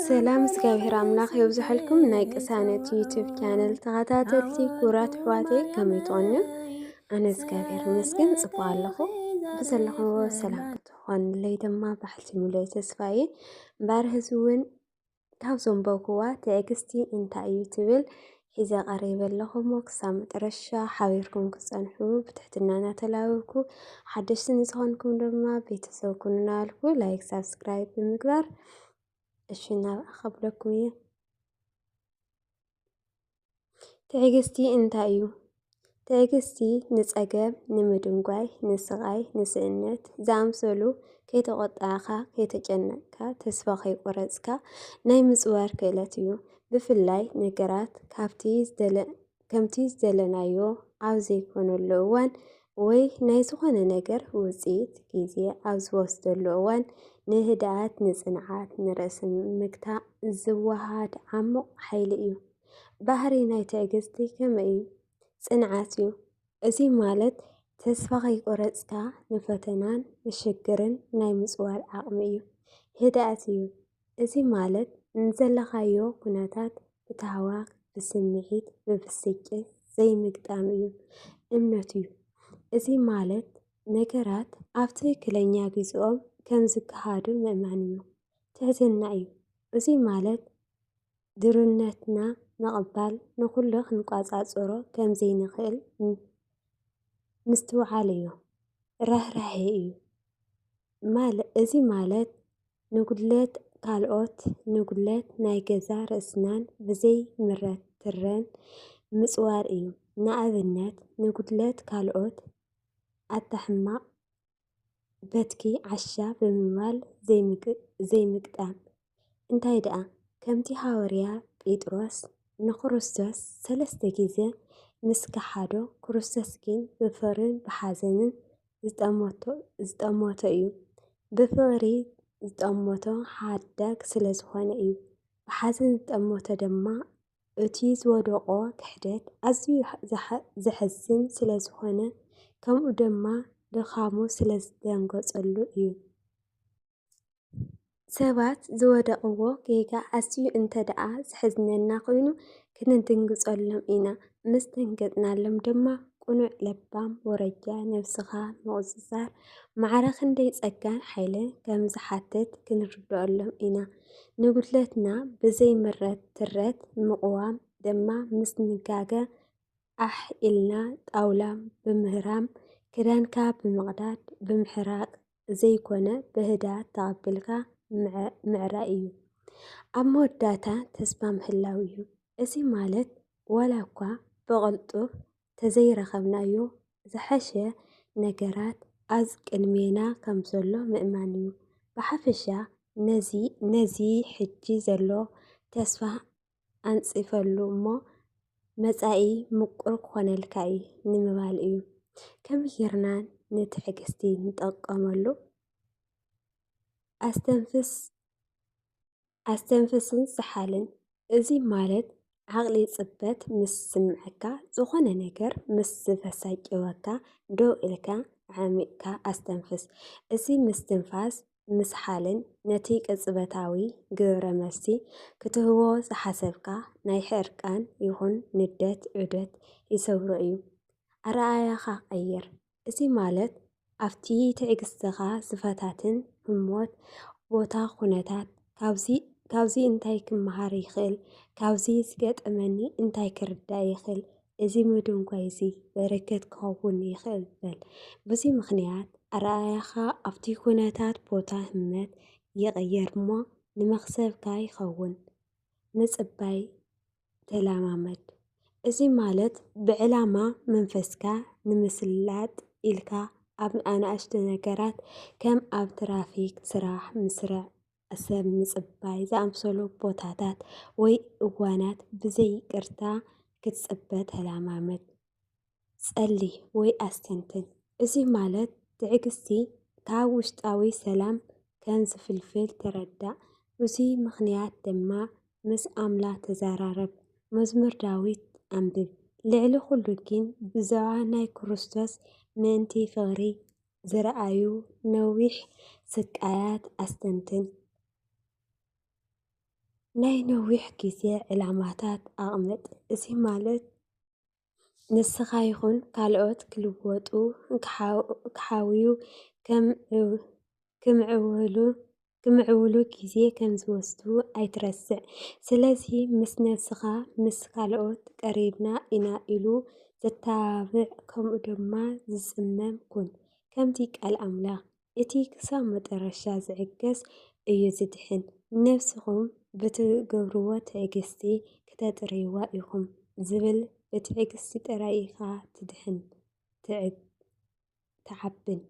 ሰላም እግዚአብሔር አምላኽ ይብዛሕልኩም ናይ ቅሳነት ዩቲዩብ ቻነል ተኸታተልቲ ኩራት ኣሕዋተይ ከመይ ትኾኑ? ኣነ እግዚአብሔር ይመስገን ጽቡቕ ኣለኹ። ብዘለኹዎ ሰላም ክትኾንለይ ድማ ባሕልቲ ሙሉእ ተስፋ እየ። እምበር ሕዚ እውን ካብ ዘንበብክዋ ትዕግስቲ እንታይ እዩ ትብል ሒዘ ቀሪበ ኣለኹ እሞ ክሳብ መጨረሻ ሓቢርኩም ክጸንሑ ብትሕትና እናተላበብኩ ሓደሽቲ ንዝኾንኩም ድማ ቤተሰብ ኩኑ እናበልኩ ላይክ ሳብስክራይብ ብምግባር እሺ ናብኣ ኸብለኩም እየ። ትዕግስቲ እንታይ እዩ? ትዕግስቲ ንጸገም፣ ንምድንጓይ፣ ንስቓይ፣ ንስእነት ዝኣምሰሉ ከይተቖጣዕኻ፣ ከይተጨነቕካ፣ ተስፋ ከይቆረፅካ ናይ ምጽዋር ክእለት እዩ። ብፍላይ ነገራት ከምቲ ዝደለናዮ ኣብ ዘይኮነሉ እዋን ወይ ናይ ዝኾነ ነገር ውፅኢት ግዜ ኣብ ዝወስደሉ እዋን ንህድኣት፣ ንጽንዓት፣ ንርእሲ ምግታእ ዝወሃድ ዓሙቕ ሓይሊ እዩ። ባህሪ ናይ ትዕግስቲ ከመይ እዩ? ጽንዓት እዩ። እዚ ማለት ተስፋ ከይቆረፅካ ንፈተናን ንሽግርን ናይ ምጽዋር ዓቕሚ እዩ። ህድኣት እዩ። እዚ ማለት ንዘለኻዮ ኩነታት ብታሕዋኽ ብስምዒት ብብስጭት ዘይምግጣም እዩ። እምነት እዩ። እዚ ማለት ነገራት ኣብ ትክክለኛ ግዚኦም ከም ዝከሃዱ ምእማን እዩ። ትሕትና እዩ። እዚ ማለት ድርነትና ምቕባል ንኹሉ ክንቋፃፅሮ ከም ዘይንኽእል ምስትውዓል እዩ። ራህራሄ እዩ። እዚ ማለት ንጉድለት ካልኦት ንጉድለት ናይ ገዛ ርእስናን ብዘይ ምረትረን ምጽዋር እዩ። ንኣብነት ንጉድለት ካልኦት ኣታሕማቕ በትኪ ዓሻ ብምባል ዘይምግጣም። እንታይ ደኣ ከምቲ ሃዋርያ ጴጥሮስ ንክርስቶስ 3 ግዜ ምስ ከሓዶ ክርስቶስ ግን ብፍቕርን ብሓዘንን ዝጠሞቶ እዩ። ብፍቕሪ ዝጠሞቶ ሓዳግ ስለ ዝኾነ እዩ። ብሓዘን ዝጠሞቶ ድማ እቲ ዝወደቆ ክሕደት ኣዝዩ ዘሕዝን ስለ ዝኾነ ከምኡ ድማ ድኻሙ ስለ ዝደንገጸሉ እዩ። ሰባት ዝወደቕዎ ጌጋ ኣዝዩ እንተደኣ ዝሕዝነና ኮይኑ ክንድንግጸሎም ኢና። ምስ ደንገጽናሎም ድማ ቁኑዕ ለባም ወረጃ ነብስኻ ምቁፅጻር ማዕረ ክንደይ ጸጋን ሓይልን ከም ዝሓትት ክንርድአሎም ኢና። ንጉድለትና ብዘይምረት ትረት ምቕዋም ድማ ምስ ንጋገ ኣሕ ኢልና ጣውላ ብምህራም ክዳንካ ብምቕዳድ ብምሕራቅ ዘይኮነ ብህድኣት ተቐቢልካ ምዕራይ እዩ። ኣብ መወዳእታ ተስፋ ምህላው እዩ። እዚ ማለት ዋላ እኳ ብቕልጡፍ ተዘይረኸብናዮ ዝሐሸ ነገራት ኣብ ቅድሜና ከም ዘሎ ምእማን እዩ። ብሓፈሻ ነዚ ሕጂ ዘሎ ተስፋ ኣንጺፈሉ እሞ መጻኢ ምቁር ክኾነልካ እዩ ንምባል እዩ። ከመይ ጌርና ንትዕግስቲ ንጠቀመሉ? ኣስተንፍስን ሰሓልን። እዚ ማለት ዓቕሊ ጽበት ምስ ስምዐካ ዝኾነ ነገር ምስ ዘበሳጭወካ ደው ኢልካ ዓሚቕካ ኣስተንፍስ። እዚ ምስትንፋስ ምስሓልን ነቲ ቅጽበታዊ ግብረ መልሲ ክትህቦ ዝሓሰብካ ናይ ሕርቃን ይኹን ንደት ዑደት ይሰብሮ እዩ። ኣረኣያኻ ቀይር። እዚ ማለት ኣብቲ ትዕግስትኻ ዝፈታትን ህሞት ቦታ ኩነታት ካብዚ እንታይ ክመሃር ይኽእል? ካብዚ ዝገጠመኒ እንታይ ክርዳእ ይኽእል? እዚ ምድንጓይ እዚ በረከት ክኸውን ይኽእል በል። በዚ ምኽንያት ኣረኣያኻ ኣብቲ ኩነታት ቦታ ህመት ይቕየር እሞ ንመኽሰብካ ይኸውን። ምጽባይ ተለማመድ። እዚ ማለት ብዕላማ መንፈስካ ንምስላጥ ኢልካ ኣብ ኣናእሽተ ነገራት ከም ኣብ ትራፊክ ስራሕ ምስራዕ ሰብ ምጽባይ ዝኣምሰሉ ቦታታት ወይ እዋናት ብዘይ ይቅርታ ክትጽበ ተለማመድ። ጸልይ ወይ ኣስተንትን። እዚ ማለት ትዕግስቲ ካብ ውሽጣዊ ሰላም ከም ዝፍልፍል ተረዳእ። እዚ ምኽንያት ድማ ምስ ኣምላኽ ተዘራረብ። መዝሙር ዳዊት ኣንብብ። ልዕሊ ኩሉ ግን ብዛዕባ ናይ ክርስቶስ ምእንቲ ፍቕሪ ዝረኣዩ ነዊሕ ስቃያት ኣስተንትን። ናይ ነዊሕ ግዜ ዕላማታት ኣቕምጥ። እዚ ማለት ንስኻ ይኹን ካልኦት ክልወጡ ክሓውዩ ክምዕብሉ ግዜ ከም ዝወስዱ ኣይትረስዕ። ስለዚ ምስ ነፍስኻ ምስ ካልኦት ቀሪብና ኢና ኢሉ ዘተባብዕ ከምኡ ድማ ዝፅመም ኩን። ከምቲ ቃል ኣምላኽ እቲ ክሳብ መጨረሻ ዝዕገስ እዩ ዝድሕን። ነፍስኹም ብትገብርዎ ትዕግስቲ ክተጥርይዋ ኢኹም ዝብል ብትዕግስቲ ጥራይ ኢኻ ትድሕን ትዓብን።